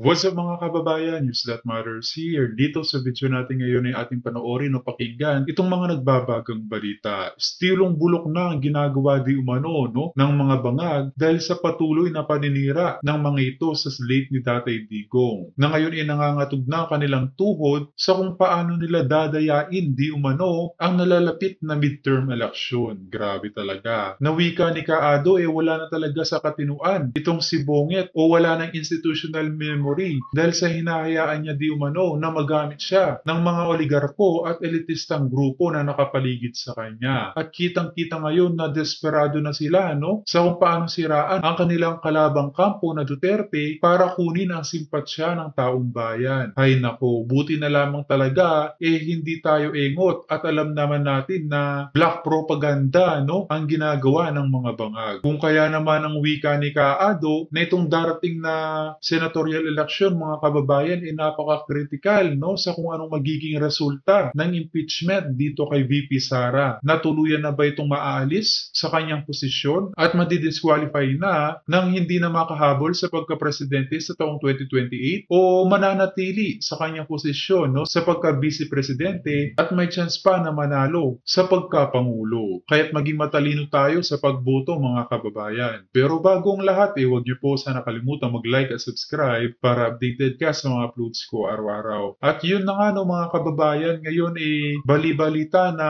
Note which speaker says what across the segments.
Speaker 1: What's up mga kababayan? News That Matters here. Dito sa video natin ngayon ay ating panoorin o pakinggan itong mga nagbabagang balita. Estilong bulok na ang ginagawa di umano ng mga bangag dahil sa patuloy na paninira ng mga ito sa slate ni Tatay Digong, na ngayon ay nangangatog na kanilang tuhod sa kung paano nila dadayain di umano ang nalalapit na midterm election. Grabe talaga. Nawika ni Kaado wala na talaga sa katinuan itong si Bonget o wala ng institutional memory dahil sa hinahayaan niya di umano na magamit siya ng mga oligarko at elitistang grupo na nakapaligid sa kanya. At kitang-kita ngayon na desperado na sila sa kung paano siraan ang kanilang kalabang kampo na Duterte para kunin ang simpatsya ng taong bayan. Ay nako, buti na lamang talaga hindi tayo engot at alam naman natin na black propaganda ang ginagawa ng mga bangag. Kung kaya naman ang wika ni Kaado na itong darating na senatorial election mga kababayan napaka-critical sa kung anong magiging resulta ng impeachment dito kay VP Sara. Natuluyan na ba itong maaalis sa kanyang posisyon at madidisqualify na nang hindi na makahabol sa pagka-presidente sa taong 2028 o mananatili sa kanyang posisyon sa pagka-vice presidente at may chance pa na manalo sa pagka-pangulo. Kaya't maging matalino tayo sa pagboto mga kababayan. Pero bago ang lahat huwag niyo po sana kalimutan mag-like at subscribe para updated ka sa mga uploads ko araw-araw. At yun na nga mga kababayan, ngayon bali-balita na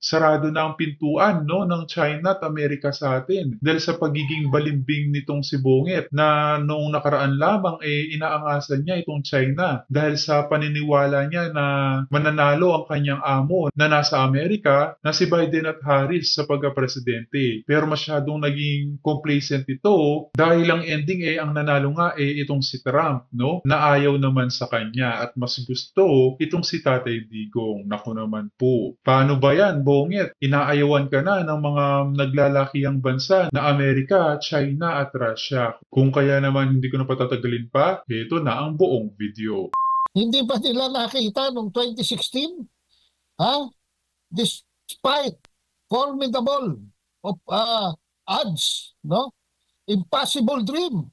Speaker 1: sarado na ang pintuan ng China at Amerika sa atin dahil sa pagiging balimbing nitong si Bonget na noong nakaraan lamang inaangasan niya itong China dahil sa paniniwala niya na mananalo ang kanyang amo na nasa Amerika na si Biden at Harris sa pagka-presidente. Pero masyadong naging complacent ito dahil ang ending ang nanalo nga itong si Trump na ayaw naman sa kanya at mas gusto itong si Tatay Digong. Naku naman po. Paano ba yan, Bonget? Inaayawan ka na ng mga naglalakihang bansa na Amerika, China at Russia. Kung kaya naman hindi ko na patatagalin pa, ito na ang buong video.
Speaker 2: Hindi ba nila nakita noong 2016? Despite formidable of odds, impossible dream,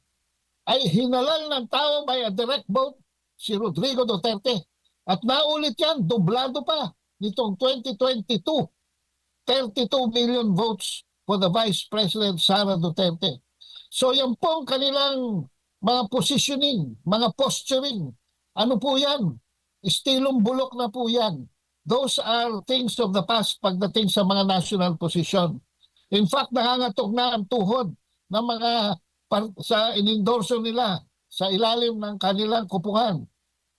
Speaker 2: ay hinalal ng tao by a direct vote si Rodrigo Duterte. At naulit yan, doblado pa nitong 2022. 32 million votes for the Vice President Sara Duterte. So yan po ang kanilang mga positioning, mga posturing. Ano po yan? Estilong bulok na po yan. Those are things of the past pagdating sa mga national position. In fact, nangangatog na ang tuhod ng mga sa inendorso nila sa ilalim ng kanilang kupungan.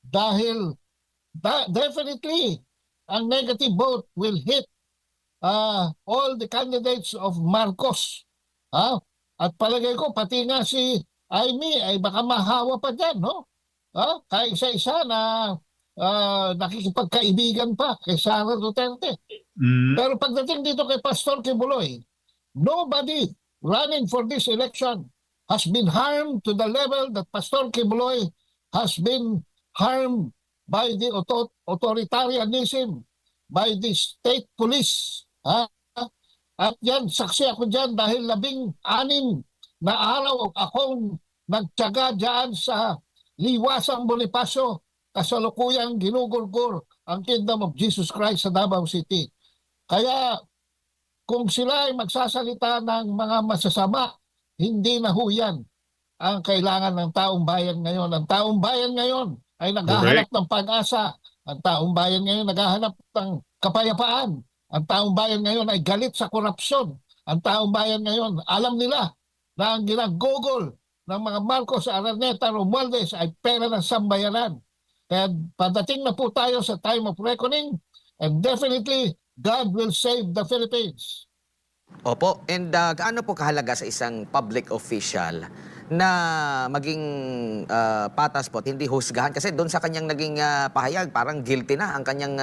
Speaker 2: Dahil definitely, ang negative vote will hit all the candidates of Marcos. At palagay ko, pati nga si Amy ay baka mahawa pa dyan, kaya isa-isa na nakikipagkaibigan pa kay Sara Duterte. Pero pagdating dito kay Pastor Kibuloy, nobody running for this election has been harmed to the level that Pastor Kibuloy has been harmed by the authoritarianism, by the state police. At yan, saksi ako dyan dahil 16 na araw akong nagtyaga dyan sa Liwasang Bonifacio, kasalukuyang ginugurgur ang Kingdom of Jesus Christ sa Davao City. Kaya kung sila ay magsasalita ng mga masasama, hindi na huyan ang kailangan ng taong bayan ngayon. Ang taong bayan ngayon ay naghahanap ng pag-asa. Ang taong bayan ngayon naghahanap ng kapayapaan. Ang taong bayan ngayon ay galit sa korupsyon. Ang taong bayan ngayon, alam nila na ang ginagugol ng mga Marcos, Araneta, Romualdez ay pera ng sambayanan. Kaya padating na po tayo sa time of reckoning and definitely God will save the Philippines.
Speaker 3: Opo, and gaano po kahalaga sa isang public official na maging patas po at hindi husgahan? Kasi doon sa kanyang naging pahayag, parang guilty na ang kanyang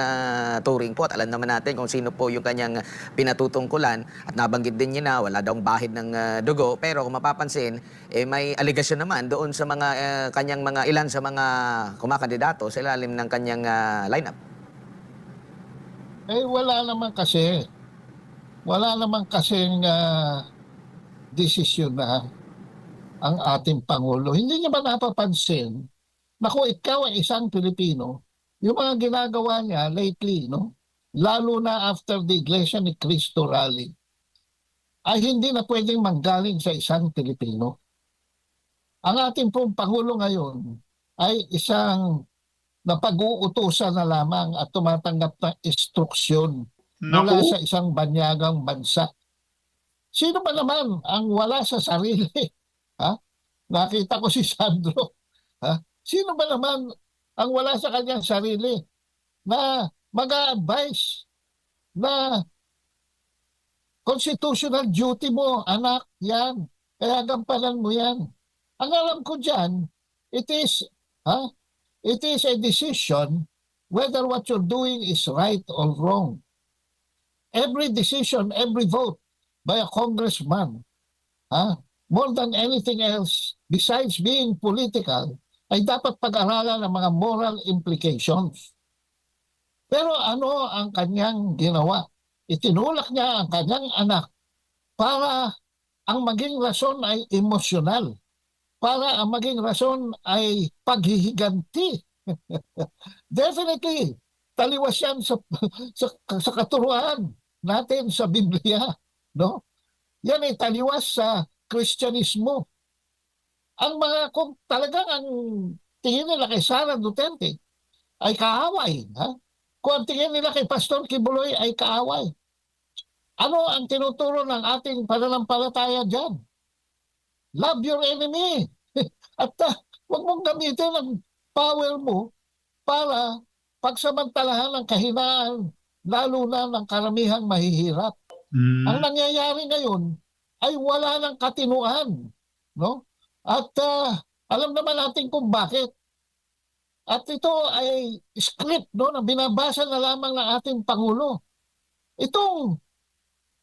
Speaker 3: turing po. At alam naman natin kung sino po yung kanyang pinatutungkulan. At nabanggit din niya na wala daw bahid ng dugo. Pero kung mapapansin, may aligasyon naman doon sa mga kanyang mga ilan sa mga kumakandidato sa ilalim ng kanyang lineup.
Speaker 2: Wala naman kasi. Wala naman kasing desisyon na ang ating Pangulo. Hindi niya ba napapansin naku, ikaw ay isang Pilipino, yung mga ginagawa niya lately, no? Lalo na after the Iglesia ni Cristo rally, ay hindi na pwedeng manggaling sa isang Pilipino. Ang ating pong Pangulo ngayon ay isang napag-uutusan na lamang at tumatanggap ng instruksyon mula
Speaker 1: Naku,
Speaker 2: sa isang banyagang bansa. Sino ba naman ang wala sa sarili? Ha? Nakita ko si Sandro. Ha? Sino ba naman ang wala sa kanyang sarili na mag-a-advise na constitutional duty mo, anak, yan. Kaya gampanan mo yan. Ang alam ko dyan, it is, it is a decision whether what you're doing is right or wrong. Every decision, every vote by a congressman, more than anything else, besides being political, ay dapat pag-aralan ng mga moral implications. Pero ano ang kanyang ginawa? Itinulak niya ang kanyang anak para ang maging rason ay emosyonal, para ang maging rason ay paghihiganti. Definitely, taliwas yan sa katuruan natin sa Biblia. No? Yan ay taliwas sa Kristyanismo. Kung talagang ang tingin nila kay Sara Duterte ay kaaway, kung ang tingin nila kay Pastor Kibuloy ay kaaway, ano ang tinuturo ng ating pananampalataya dyan? Love your enemy. At huwag mong gamitin ang power mo para pagsamantalahan ng kahinaan, lalo na ng karamihang mahihirap. Ang nangyayari ngayon ay wala ng katinuan. No? At alam naman natin kung bakit. At ito ay script, no, na binabasa na lamang ng ating Pangulo. Itong,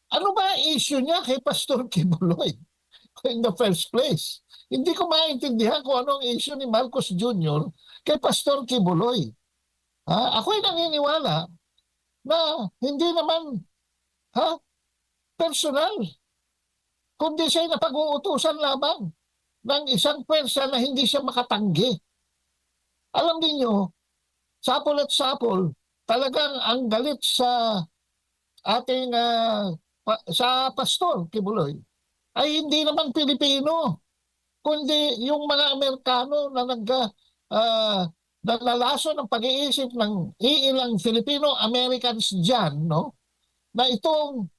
Speaker 2: ano ba issue niya kay Pastor Kibuloy in the first place? Hindi ko maintindihan kung anong issue ni Marcos Jr. kay Pastor Kibuloy. Ako'y naniniwala na hindi naman personal, kundi siya'y napag-uutusan lamang ng isang pwersa na hindi siya makatanggi. Alam niyo, sapol at sapol, talagang ang galit sa ating sa Pastor Kibuloy ay hindi naman Pilipino, kundi yung mga Amerikano na nalalaso ng pag-iisip ng iilang Filipino-Americans dyan, no? Na itong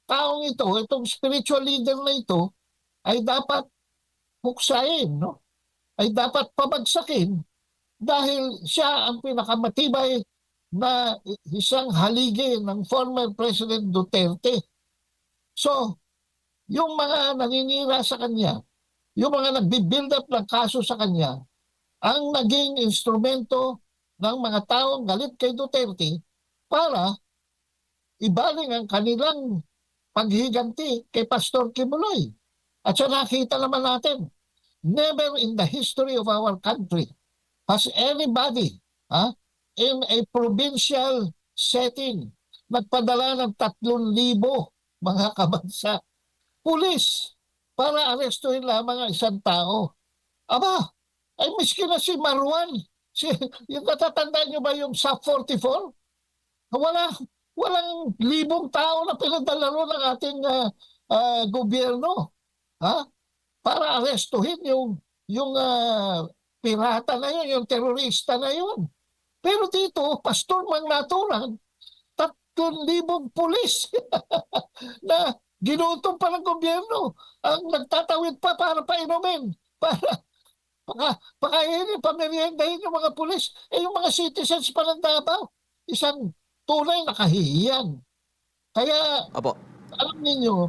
Speaker 2: taong ito, itong spiritual leader na ito, ay dapat huksain, no? Ay dapat pabagsakin dahil siya ang pinakamatibay na isang haligi ng former President Duterte. So, yung mga naninira sa kanya, yung mga nagbi-build up ng kaso sa kanya, ang naging instrumento ng mga taong galit kay Duterte para ibaling ang kanilang paghiganti kay Pastor Kibuloy. At sa nakita naman natin, never in the history of our country has anybody in a provincial setting nagpadala ng 3,000 mga kabansa pulis para arestuhin lamang ang isang tao. Aba, ay miski na si Marwan, yung natatandaan nyo ba yung SAP 44? Walang libong tao na pinadala ron ng ating gobyerno para arestuhin yung pirata na yun, yung terorista na yun. Pero dito, Pastor Mangnaturan, 3,000 pulis na ginutom pa ng gobyerno ang nagtatawid pa para painumin, para pakainin, pameriendahin yung mga pulis. Yung mga citizens pa ng Davao, isang tunay na kahihiyan. Kaya,
Speaker 3: Opo.
Speaker 2: alam niyo,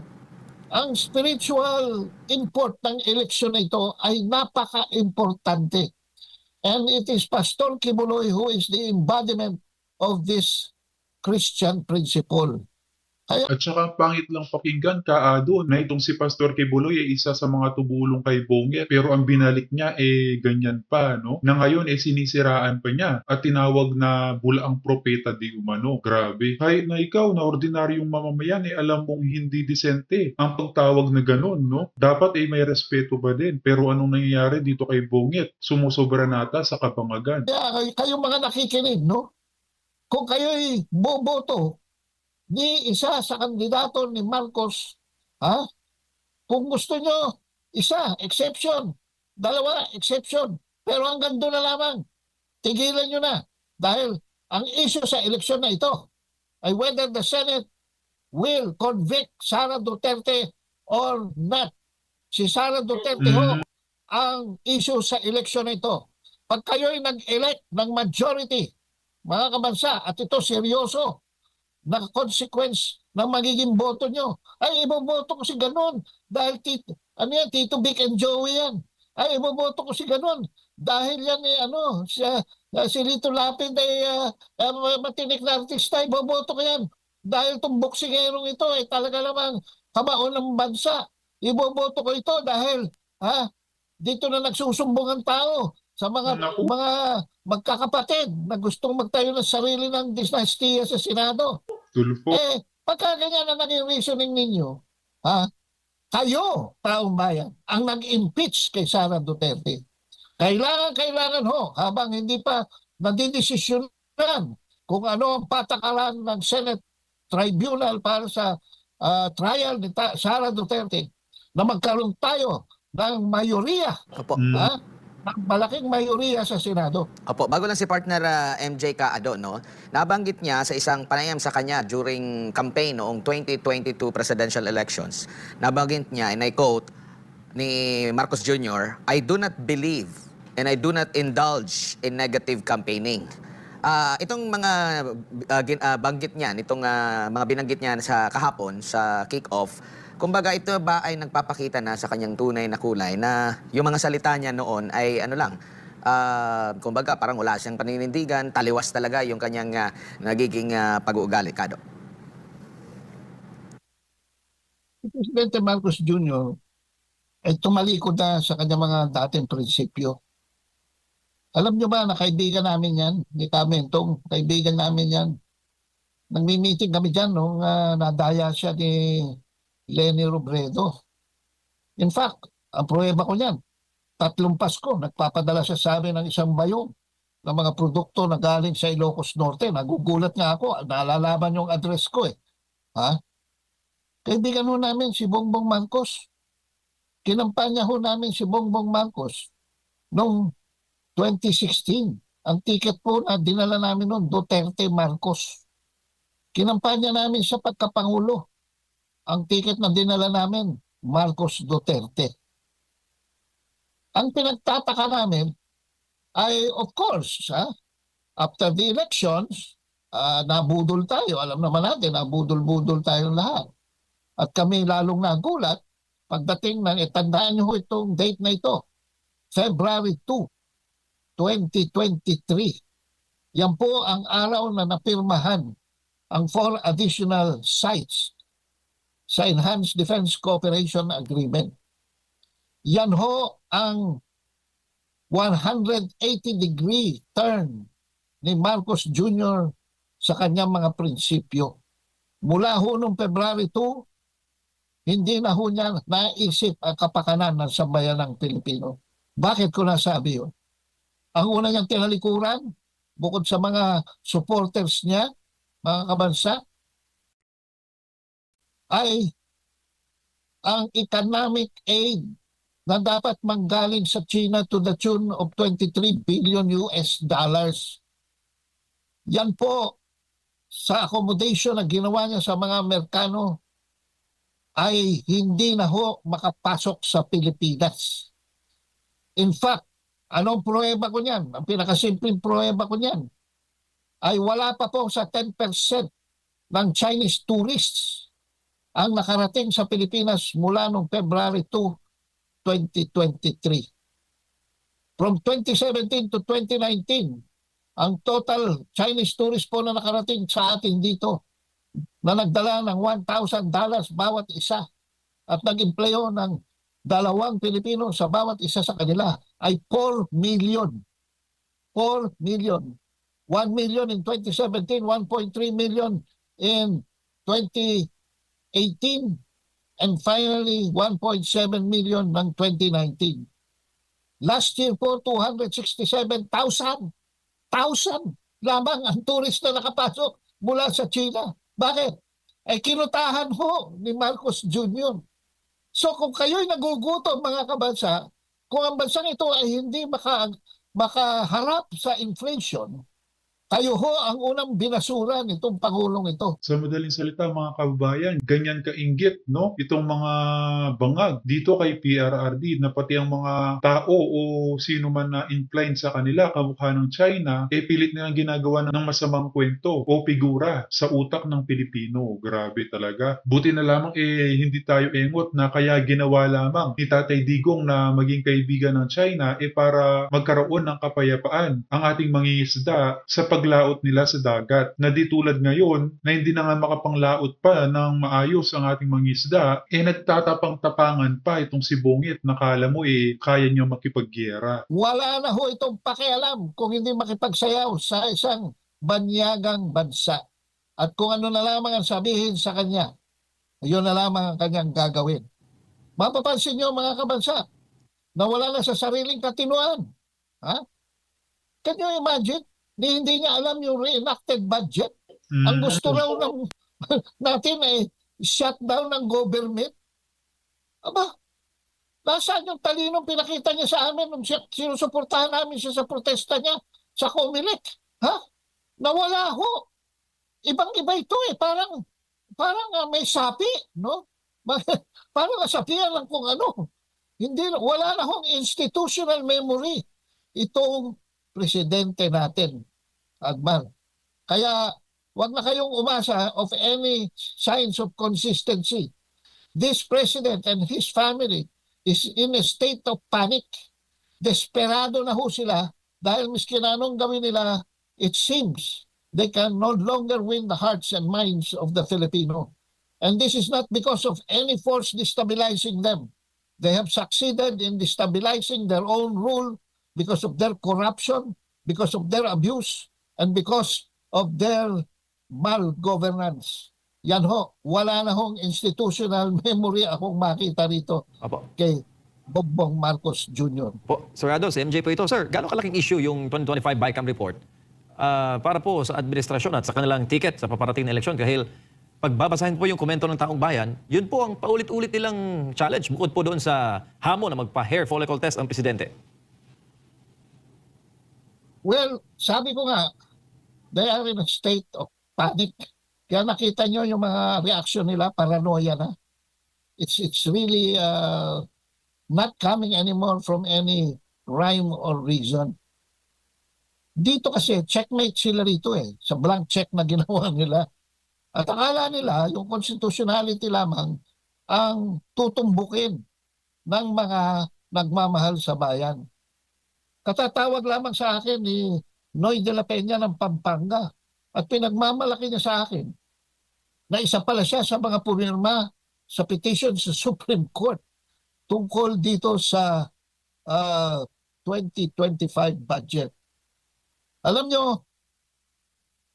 Speaker 2: ang spiritual import ng eleksyon na ito ay napaka-importante. And it is Pastor Kibuloy who is the embodiment of this Christian principle.
Speaker 1: At saka pangit lang pakinggan kaado na itong si Pastor Kibuloy ay isa sa mga tumulong kay Bonget pero ang binalik niya ganyan pa, no? Na ngayon sinisiraan pa niya at tinawag na bulaang propeta di umano. Grabe. Kahit na ikaw na ordinaryong mamamayan alam mong hindi disente ang pagtawag na ganun, no? Dapat may respeto ba din? Pero anong nangyayari dito kay Bonget? Sumusobra nata sa kabangagan.
Speaker 2: Kaya kayo mga nakikinig, no? Kung kayo'y boboto ni isa sa kandidato ni Marcos, ha? Kung gusto nyo, isa, exception. Dalawa, exception. Pero hanggang doon na lamang. Tigilan nyo na. Dahil ang issue sa eleksyon na ito ay whether the Senate will convict Sara Duterte or not. Si Sara Duterte ho ang issue sa eleksyon na ito. Pag kayo'y nag-elect ng majority, mga kabansa, at ito seryoso, na consequence ng magiging boto nyo. Ay, iboboto ko si ganun. Dahil Tito Vic and Joey yan. Ay, iboboto ko si ganun. Dahil yan si Lito Lapid ay matinik na artista, iboboto ko yan. Dahil itong boksingerong ito ay talaga namang kabaon ng bansa. Iboboto ko ito dahil dito na nagsusumbong ang tao sa mga magkakapatid na gustong magtayo ng sarili ng dinastiya sa Senado.
Speaker 1: Tulfo.
Speaker 2: Pagka ganyan na naging reasoning ninyo, kayo, taong bayan, ang nag-impeach kay Sara Duterte. Kailangan ho, habang hindi pa nadidesisyonan kung ano ang patakaran ng Senate Tribunal para sa trial ni Sara Duterte, na magkaroon tayo ng mayoriya.
Speaker 3: Opo.
Speaker 2: Ng malaking mayoriya sa Senado.
Speaker 3: Opo, bago lang si partner MJ Kaado, no? Nabanggit niya sa isang panayam sa kanya during campaign noong 2022 presidential elections. Nabanggit niya, and I quote, ni Marcos Jr., "I do not believe and I do not indulge in negative campaigning." Itong mga banggit niya, itong mga binanggit niya sa kahapon sa kick-off, kumbaga ito ba ay nagpapakita na sa kanyang tunay na kulay na yung mga salita niya noon ay kumbaga parang wala siyang paninindigan, taliwas talaga yung kanyang nagiging pag-uugali, Kado?
Speaker 2: Si Presidente Marcos Jr. ay tumalikod na sa kanyang mga dating prinsipyo. Alam niyo ba na kaibigan namin yan, ni Kamentong, kaibigan namin yan. Nagmi-meeting kami dyan nung nadaya siya ni Leni Robredo. In fact, ang pruweba ko niyan, 3 Pasko, nagpapadala siya sa amin ng isang bayong ng mga produkto na galing sa Ilocos Norte. Nagugulat nga ako, nalalaman yung address ko . Kaibigan ho namin si Bongbong Marcos. Kinampanya ho namin si Bongbong Marcos noong 2016. Ang ticket po na dinala namin noon, Duterte Marcos. Kinampanya namin sa pagkapangulo. Ang ticket na dinala namin, Marcos Duterte. Ang pinagtataka namin ay, of course, after the elections, nabudol tayo. Alam naman natin, nabudol-budol tayong lahat. At kami lalong nagulat pagdating ng, tandaan nyo itong date na ito, February 2, 2023. Yan po ang araw na napirmahan ang 4 additional sites sa Enhanced Defense Cooperation Agreement. Yan ho ang 180-degree turn ni Marcos Jr. sa kanyang mga prinsipyo. Mula ho noong February 2, hindi na ho niya naisip ang kapakanan ng sambayanang Pilipino. Bakit ko nasabi yun? Ang una niyang tinalikuran, bukod sa mga supporters niya, mga kabansa, ay ang economic aid na dapat manggaling sa China to the tune of 23 billion US dollars. Yan po sa accommodation na ginawa niya sa mga Amerikano ay hindi na ho makapasok sa Pilipinas. In fact, anong pruweba ko niyan? Ang pinakasimpleng pruweba ko niyan ay wala pa po sa 10% ng Chinese tourists ang nakarating sa Pilipinas mula noong February 2, 2023. From 2017 to 2019, ang total Chinese tourists po na nakarating sa atin dito na nagdala ng $1,000 bawat isa at nag-empleyo ng 2 Pilipino sa bawat isa sa kanila ay 4 million. 4 million. 1 million in 2017, 1.3 million in 2018, and finally 1.7 million ng 2019. Last year po, 267,000 lamang ang tourist na nakapasok mula sa China. Bakit? Ay kinutahan ho ni Marcos Jr. So kung kayo'y nagugutom mga kabansa, kung ang bansang ito ay hindi makaharap sa inflation, kayo ho ang unang binasura nitong Pangulong ito.
Speaker 1: Sa madaling salita mga kababayan, ganyan kainggit, no? Itong mga bangag dito kay PRRD na pati ang mga tao o sino man na inclined sa kanila, kamukha ng China, pilit nilang ginagawa ng masamang kwento o figura sa utak ng Pilipino. Grabe talaga. Buti na lamang hindi tayo engot na kaya ginawa lamang ni Tatay Digong na maging kaibigan ng China para magkaroon ng kapayapaan ang ating mangingisda sa paglaot nila sa dagat, na di tulad ngayon na hindi na nga makapanglaot pa ng maayos ang ating mangisda, nagtatapang-tapangan pa itong si Bungit na kala mo kaya niyo makipaggyera.
Speaker 2: Wala na ho itong pakialam kung hindi makipagsayaw sa isang banyagang bansa. At kung ano na lamang ang sabihin sa kanya, yun na lamang ang kanyang gagawin. Mapapansin niyo mga kabansa, na wala na sa sariling katinuan. Ha? Can you imagine? Hindi niya alam yung reenacted budget. Ang gusto raw natin ay shutdown ng government. Aba, nasaan yung talinong pinakita niya sa amin nung sinusuportahan namin siya sa protesta niya sa Comelec? Ha? Nawala ho. Ibang-iba ito Parang may sapi, no? Parang nasapian lang kung ano. Wala na hong institutional memory itong presidente natin, Agmar. Kaya wag na kayong umasa of any signs of consistency. This president and his family is in a state of panic. Desperado na ho sila dahil miskin anong gawin nila, it seems they can no longer win the hearts and minds of the Filipino. And this is not because of any force destabilizing them. They have succeeded in destabilizing their own rule because of their corruption, because of their abuse, and because of their malgovernance. Yan ho, wala na hong institutional memory akong makita rito kay Bongbong Marcos Jr.
Speaker 4: Po, Sir Ado, si MJ po ito. Sir, gano'ng kalaking issue yung 2025 BICAM report para po sa administrasyon at sa kanilang ticket sa paparating na eleksyon? Dahil pagbabasahin po yung komento ng taong bayan, yun po ang paulit-ulit nilang challenge bukod po doon sa hamon na magpa-hair follicle test ang presidente.
Speaker 2: Well, sabi ko nga, they are in a state of panic. Kaya nakita nyo yung mga reaction nila, paranoia na. It's really not coming anymore from any rhyme or reason. Dito kasi, checkmate sila rito sa blank check na ginawa nila. At akala nila, yung constitutionality lamang ang tutumbukin ng mga nagmamahal sa bayan. Katatawag lamang sa akin ni Noy de la Peña ng Pampanga at pinagmamalaki niya sa akin na isa pala siya sa mga pumirma sa petition sa Supreme Court tungkol dito sa 2025 budget. Alam nyo,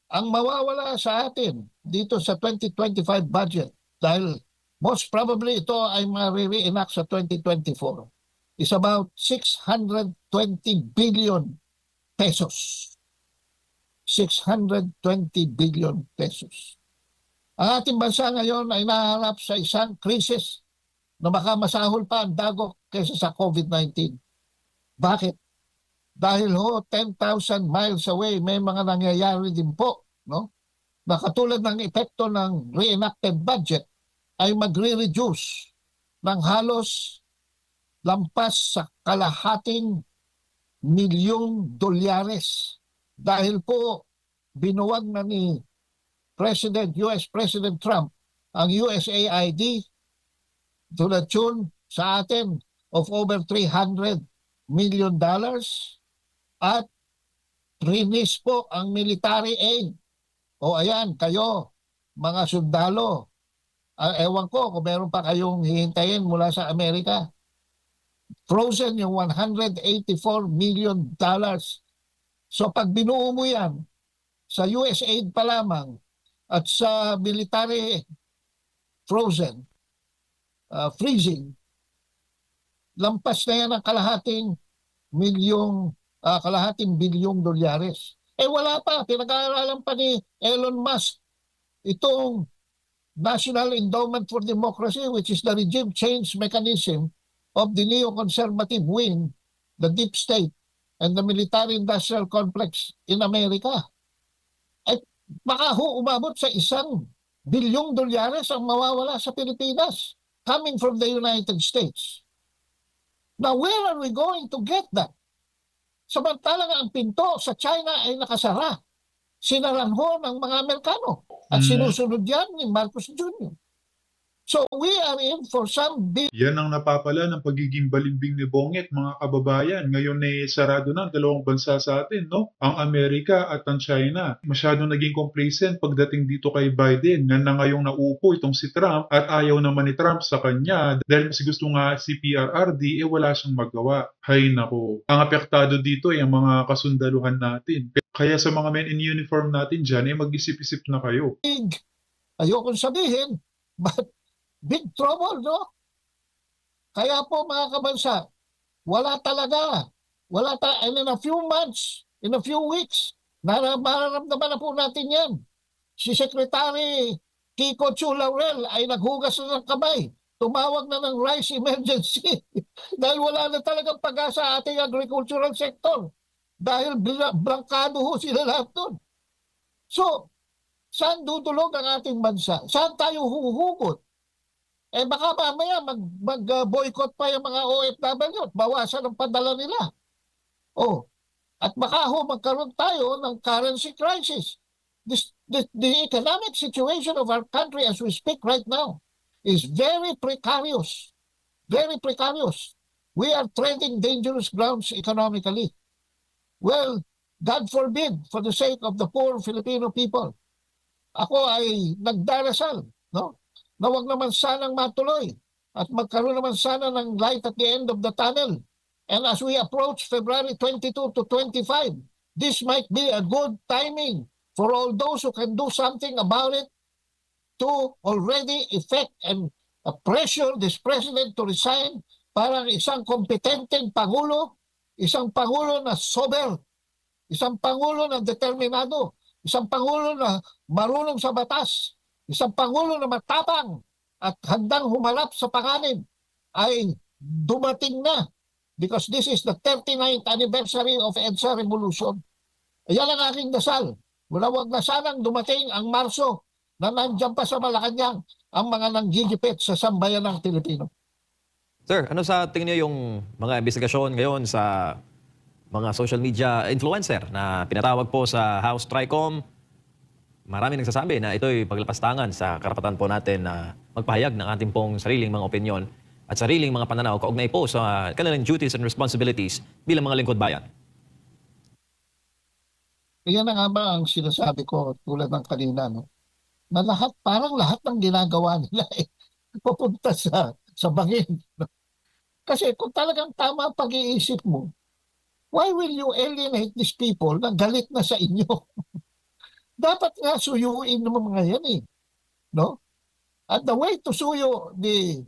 Speaker 2: ang mawawala sa atin dito sa 2025 budget dahil most probably ito ay ma-re-enact sa 2024 is about 620 billion pesos. 620 billion pesos. Ang ating bansa ngayon ay naharap sa isang krisis na baka masahol pa ang dagok kaysa sa COVID-19. Bakit? Dahil 10,000 miles away may mga nangyayari din po, no? Na katulad ng epekto ng reenacted budget ay magre-reduce ng halos lampas sa $250 milyong dahil po binuwag na ni US President Trump ang USAID tulad yun sa atin of over $300 million at rinis po ang military aid. O ayan, kayo, mga sundalo. Ewan ko kung meron pa kayong hihintayin mula sa Amerika. Frozen yung $184 million. So pag binuo mo yan, sa US aid pa lamang at sa military frozen, freezing, lampas na yan ang kalahating bilyong dolyares. Wala pa, pinag-aaralan pa ni Elon Musk itong National Endowment for Democracy, which is the regime change mechanism of the neoconservative wing, the deep state, and the military-industrial complex in America. Baka umabot sa $1 bilyong ang mawawala sa Pilipinas coming from the United States. Now, where are we going to get that? Samantalang ang pinto sa China ay nakasara. Sinaran ho ng mga Amerikano. At sinusunod yan ni Marcos Jr. So we are in for some big...
Speaker 1: Yan ang napapala ng pagiging balimbing ni Bonget, mga kababayan. Ngayon sarado na ang dalawang bansa sa atin, no? Ang Amerika at ang China. Masyadong naging complacent pagdating dito kay Biden. Nga na ngayong nauupo itong si Trump at ayaw naman ni Trump sa kanya. Dahil mas gusto nga si PRRD, wala siyang magawa. Hay nako. Ang apektado dito ay ang mga kasundaluhan natin. Kaya sa mga men in uniform natin dyan, mag-isip-isip na kayo.
Speaker 2: Ayokong sabihin, but big trouble, no? Kaya po mga kabansa, and in a few months, in a few weeks, mararamdaman na po natin yan. Si Secretary Kiko Chu Laurel ay naghugas na ng kamay. Tumawag na ng rice emergency dahil wala na talagang pag-asa sa ating agricultural sector. Dahil blangkado ho sila lahat doon. So, saan dudulog ang ating bansa? Saan tayo huhugot? Baka mamaya mag-boycott pa yung mga OFW at bawasan ang padala nila. At baka magkaroon tayo ng currency crisis. The economic situation of our country as we speak right now is very precarious. Very precarious. We are treading dangerous grounds economically. Well, God forbid, for the sake of the poor Filipino people, ako ay nagdarasal, no? Na wag naman sanang matuloy at magkaroon naman sana ng light at the end of the tunnel. And as we approach February 22 to 25, this might be a good timing for all those who can do something about it to already effect and pressure this president to resign para isang kompetenteng Pangulo, isang Pangulo na sober, isang Pangulo na determinado, isang Pangulo na marunong sa batas, isang Pangulo na matapang at handang humarap sa panganib ay dumating na because this is the 39th anniversary of EDSA Revolution. Ayan ang aking dasal. Wag na sanang dumating ang Marso na nandiyan pa sa Malacanang ang mga nanggigipit sa sambayan ng Pilipino.
Speaker 4: Sir, ano sa tingin niyo yung mga investigasyon ngayon sa mga social media influencer na pinatawag po sa House Tricom? Marami nagsasabi na ito'y paglapastangan sa karapatan po natin na magpahayag ng ating pong sariling mga opinyon at sariling mga pananaw kaugnay po sa kanilang duties and responsibilities bilang mga lingkod bayan.
Speaker 2: Yan na nga ba ang sinasabi ko tulad ng kanina, no? Na parang lahat ng ginagawa nila pupunta sa bangin. No? Kasi kung talagang tama ang pag-iisip mo, why will you alienate these people na galit na sa inyo? Dapat nga suyuin ng mga yan eh. No? At the way to suyo the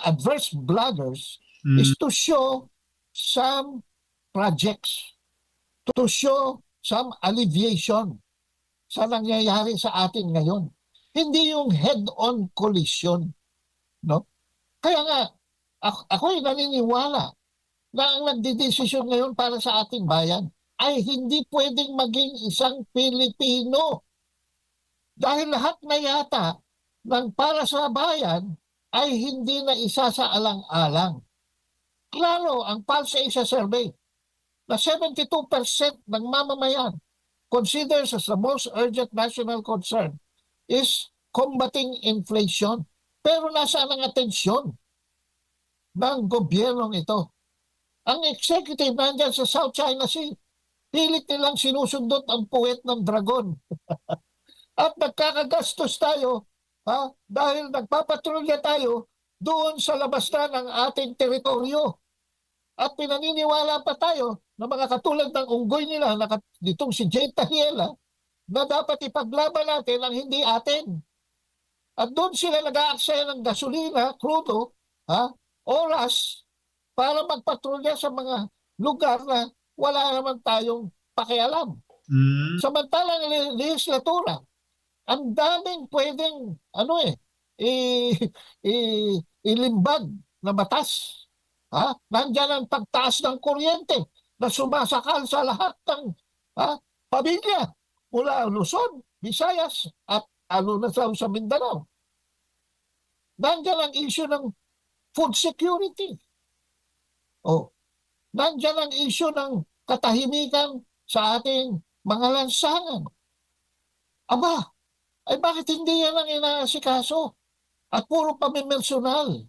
Speaker 2: adverse bloggers is to show some projects, to show some alleviation sa nangyayari sa atin ngayon. Hindi yung head-on collision. No? Kaya nga, ako'y naniniwala na ang nagdidesisyon ngayon para sa ating bayan ay hindi pwedeng maging isang Pilipino. Dahil lahat na yata ng para sa bayan ay hindi na isa sa alang-alang. Klaro, ang Pulse Asia Survey na 72% ng mamamayan considers as the most urgent national concern is combating inflation. Pero nasaan ang atensyon ng gobyernong ito? Ang executive nandyan sa South China Sea. Pilit nilang sinusundot ang puwet ng dragon. At nagkakagastos tayo dahil nagpapatrolya tayo doon sa labas na ng ating teritoryo. At pinaniniwala pa tayo na mga katulad ng unggoy nila, ditong si Jay Tahiela, na dapat ipaglaban natin ang hindi atin. At doon sila nag-aaksaya ng gasolina, krudo, oras, para magpatrolya sa mga lugar na wala naman tayong pakialam. Samantalang legislatura, ang daming pwedeng ilimbag na batas. Nandiyan ang pagtaas ng kuryente na sumasakal sa lahat ng pamilya mula Luzon, Visayas at lalo na sa Mindanao. Nandiyan ang issue ng food security. Nandiyan ang issue ng katahimikan sa ating mga lansangan. Aba, ay bakit hindi yan ang inaasikaso? At puro pamimersonal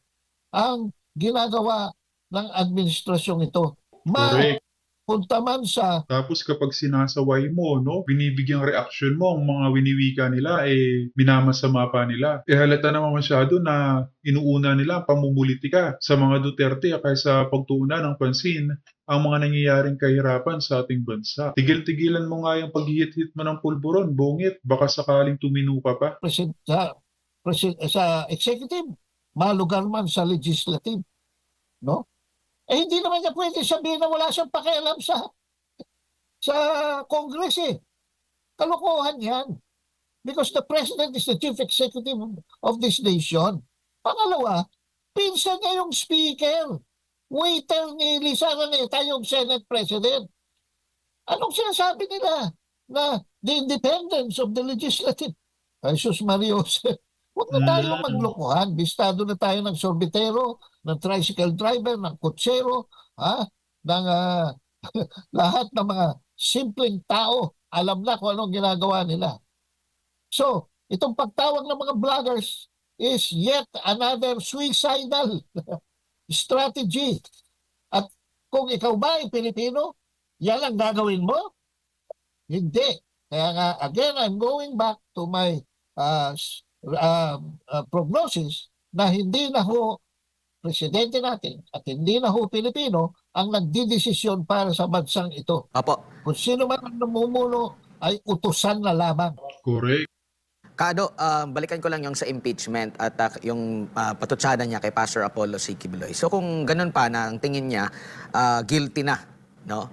Speaker 2: ang ginagawa ng administrasyong ito.
Speaker 1: Correct.
Speaker 2: Punta man sa...
Speaker 1: Tapos kapag sinasaway mo, no, binibigyang reaksyon mo ang mga winiwika nila, minamasama pa nila. Halata naman masyado na inuuna nila ang pamumulitika sa mga Duterte kaysa pagtuunan ng pansin ang mga nangyayaring kahirapan sa ating bansa. Tigil-tigilan mo nga yung paghihit-hit mo ng pulburon, bungit, baka sakaling tumino ka pa.
Speaker 2: Sa executive, malugar man sa legislative. No? Hindi naman niya pwede sabihin na wala siyang pakialam sa Congress Kalokohan yan. Because the President is the Chief Executive of this nation. Pangalawa, pinsan niya yung Speaker. Waiter ni Lisa Araneta yung Senate President. Anong sinasabi nila? Na the independence of the legislative. Ay, sus Marios. Huwag na tayo maglokohan. Bistado na tayo ng sorbitero, ng tricycle driver, ng kutsero, ng lahat ng mga simpleng tao. Alam na kung anong ginagawa nila. So, itong pagtawag ng mga vloggers is yet another suicidal strategy. At kung ikaw ba ay Pilipino, yan ang gagawin mo? Hindi. Kaya nga, again, I'm going back to my prognosis na hindi na ho presidente natin at hindi na ho Pilipino ang nagdidesisyon para sa bansang ito.
Speaker 3: Opo.
Speaker 2: Kung sino man ang namumuno ay utusan na lamang.
Speaker 1: Correct.
Speaker 3: Kado, balikan ko lang yung sa impeachment at yung patutsada niya kay Pastor Apollo C. Quiboloy. So kung ganun pa na ang tingin niya, guilty na, no?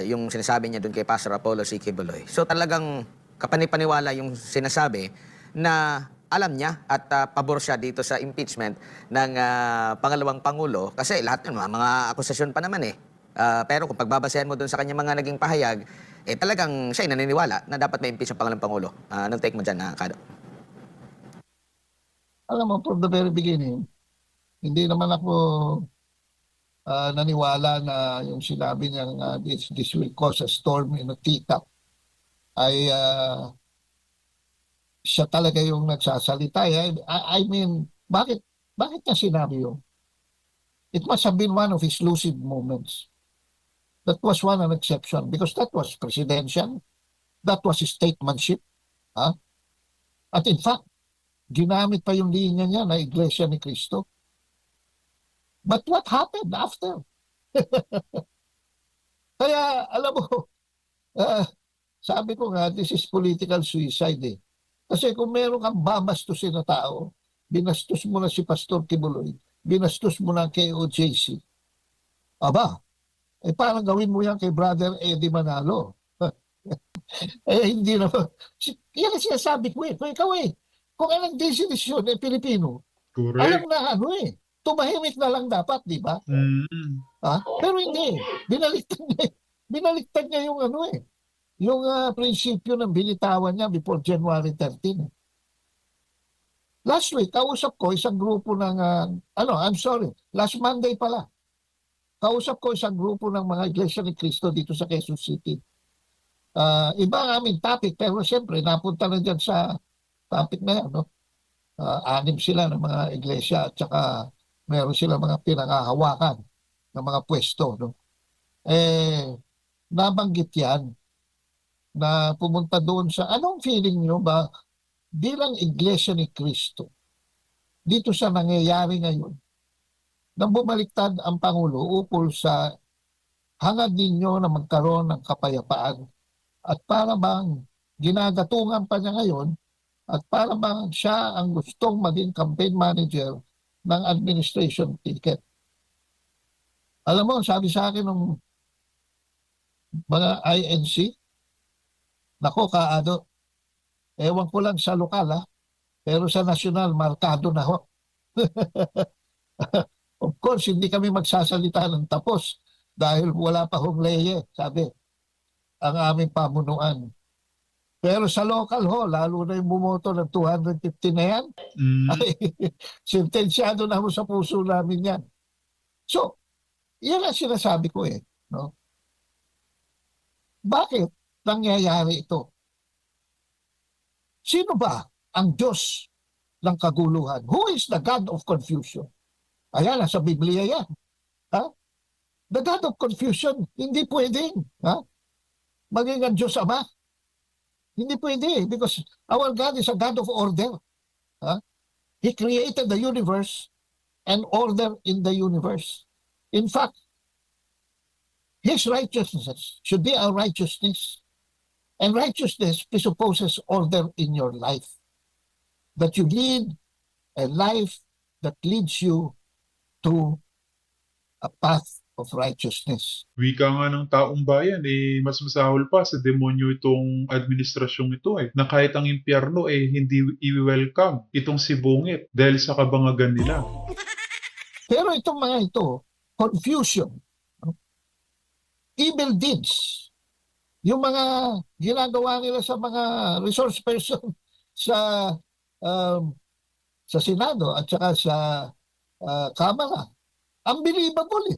Speaker 3: Yung sinasabi niya dun kay Pastor Apollo C. Quiboloy. So talagang kapanipaniwala yung sinasabi na alam niya at pabor siya dito sa impeachment ng pangalawang Pangulo kasi lahat yun, mga akusasyon pa naman pero kung pagbabasehan mo dun sa kanya mga naging pahayag, talagang siya ay naniniwala na dapat may impeach ang pangalawang Pangulo. Anong take mo dyan, Kado?
Speaker 2: Alam mo, from the very beginning, hindi naman ako naniwala na yung sinabi niyang this will cause a storm in a teacup ay siya talaga yung nagsasalita. I mean, bakit niya sinabi yun? It must have been one of his lucid moments. That was an exception because that was presidential. That was statesmanship. At in fact, ginamit pa yung linya niya na Iglesia ni Cristo. But what happened after? Kaya, alam mo, sabi ko nga, this is political suicide Kasi kung meron kang babastusin na tao, binastos mo na si Pastor Quiboloy, binastos mo na kay OJC. Aba, parang gawin mo yan kay Brother Eddie Manalo. Hindi naman. Yan ang sinasabi ko Kung ikaw kung anong desisyon Pilipino,
Speaker 1: Correct.
Speaker 2: alam na tumahimik na lang dapat, di ba? Pero hindi. Binaliktad niya yung yung prinsipyo ng binitawan niya before January 13. Last week, kausap ko isang grupo ng, last Monday pala. Kausap ko isang grupo ng mga Iglesia ni Cristo dito sa Quezon City. Iba ang aming topic, pero siyempre, napunta na dyan sa topic na yan. 6 sila ng mga iglesia at saka meron sila mga pinangahawakan ng mga pwesto. Nabanggit yan na pumunta doon sa, anong feeling nyo ba bilang Iglesia ni Cristo dito sa nangyayari ngayon nang bumaliktad ang Pangulo ukol sa hangad ninyo na magkaroon ng kapayapaan at para bang ginagatungan pa niya ngayon at para bang siya ang gustong maging campaign manager ng administration ticket. Alam mo, sabi sa akin ng mga INC, nako Kaado, ewan ko lang sa lokal pero sa nasyonal, markado na ho. Of course, hindi kami magsasalita ng tapos dahil wala pa hong leye, sabi, ang aming pamunuan. Pero sa local ho, lalo na yung bumoto ng 250 na yan, ay sentensyado na ho sa puso namin yan. So, yan ang sinasabi ko no? Bakit nangyayari ito? Sino ba ang Diyos ng kaguluhan? Who is the God of confusion? Ayan, sa Biblia yan. The God of confusion, hindi pwedeng maging ang Diyos Ama. Hindi pwede because our God is a God of order. He created the universe and order in the universe. In fact, His righteousness should be our righteousness. And righteousness presupposes order in your life. That you lead a life that leads you to a path of righteousness.
Speaker 1: Wika nga ng taong bayan, mas masahol pa sa demonyo itong administrasyong ito na kahit ang impyerno hindi i-welcome itong si Bungit dahil sa kabangagan nila.
Speaker 2: Pero itong mga ito, confusion, evil deeds, yung mga ginagawa nila sa mga resource person sa Senado at saka sa Kamara, unbelievable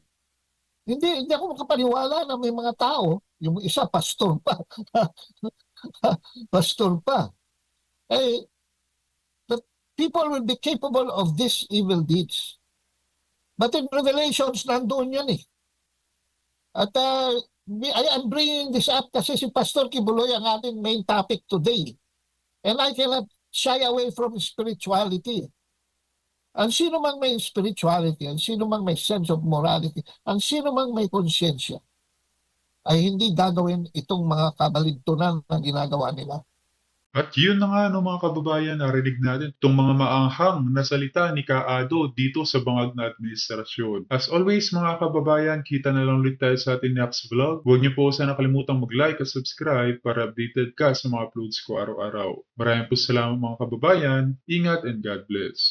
Speaker 2: Hindi ako makapaniwala na may mga tao, yung isa pastor pa, pastor pa, that people will be capable of these evil deeds. But in Revelations, nandoon yan At I'm bringing this up kasi si Pastor Kibuloy ang ating main topic today. And I cannot shy away from spirituality. Ang sino mang may spirituality, ang sino mang may sense of morality, ang sino mang may konsyensya, ay hindi gagawin itong mga kabaligtunan na ginagawa nila.
Speaker 1: At yun na nga mga kababayan, narinig natin itong mga maanghang na salita ni Kaado dito sa bangag na administrasyon. As always mga kababayan, kita na lang ulit tayo sa ating next vlog. Huwag niyo po sana kalimutang mag-like at subscribe para updated ka sa mga uploads ko araw-araw. Maraming po salamat mga kababayan, ingat and God bless.